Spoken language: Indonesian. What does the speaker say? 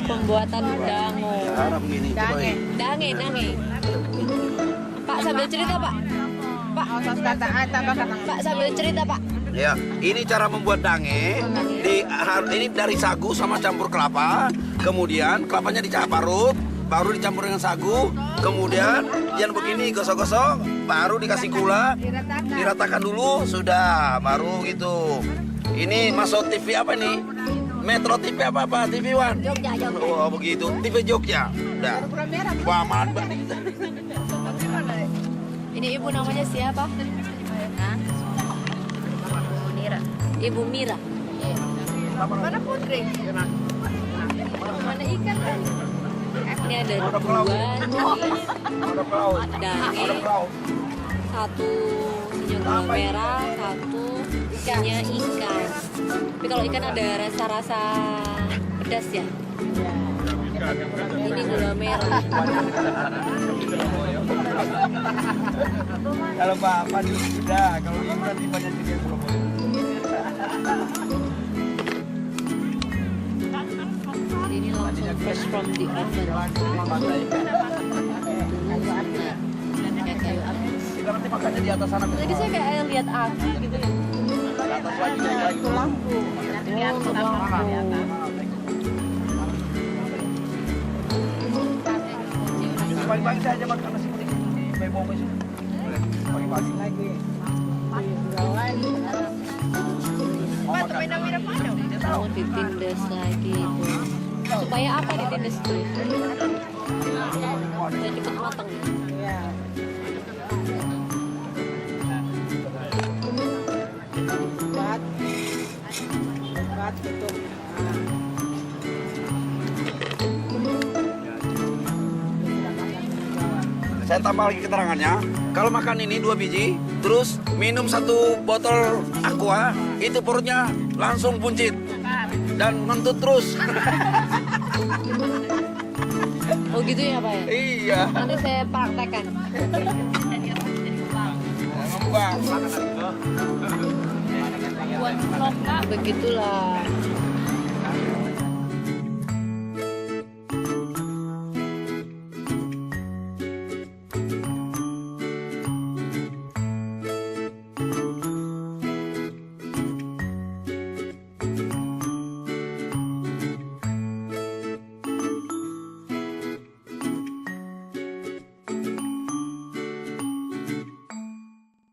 pembuatan dango. Cara begini. Dange. Pak sambil cerita Pak. Pak sambil cerita Pak. Ya, ini cara membuat dange. Ini dari sagu sama campur kelapa. Kemudian kelapanya parut, baru dicampur dengan sagu. Kemudian yang begini gosok-gosok, baru dikasih gula, diratakan dulu, sudah, baru gitu. Ini masuk TV apa nih? Metro TV apa? TV One? Jogja. Oh begitu, TV Jogja. Udah. Wah, mantap. Ini ibu namanya siapa? Ibu Mira. Mana Putri? Mana ikan kan? Ini ada dua dange, satu isinya gula merah, satu isinya ikan. Tapi kalau ikan ada rasa-rasa pedas ya. Ini gula merah. Kalau Bapak sudah, kalau Ibu nanti banyak juga yang belum. Ini langsung fresh from the oven. Kayak kayu api. Kita nanti makannya di atas sana. Tadi saya kayak lihat api gitu ya. Di atas lagi. Lampu. Pagi-pagi saya aja makan nasi kuning di Bebong itu. Pagi-pagi lagi. Mau ditindas lagi itu. Supaya apa ditindas itu? Supaya cepet matang. Buat tutup. Saya tambah lagi keterangannya. Kalau makan ini 2 biji, terus minum 1 botol aqua, itu perutnya langsung buncit dan ngentut terus. Oh gitu ya Pak ya? Iya. Nanti saya praktekkan. Buang. Begitulah.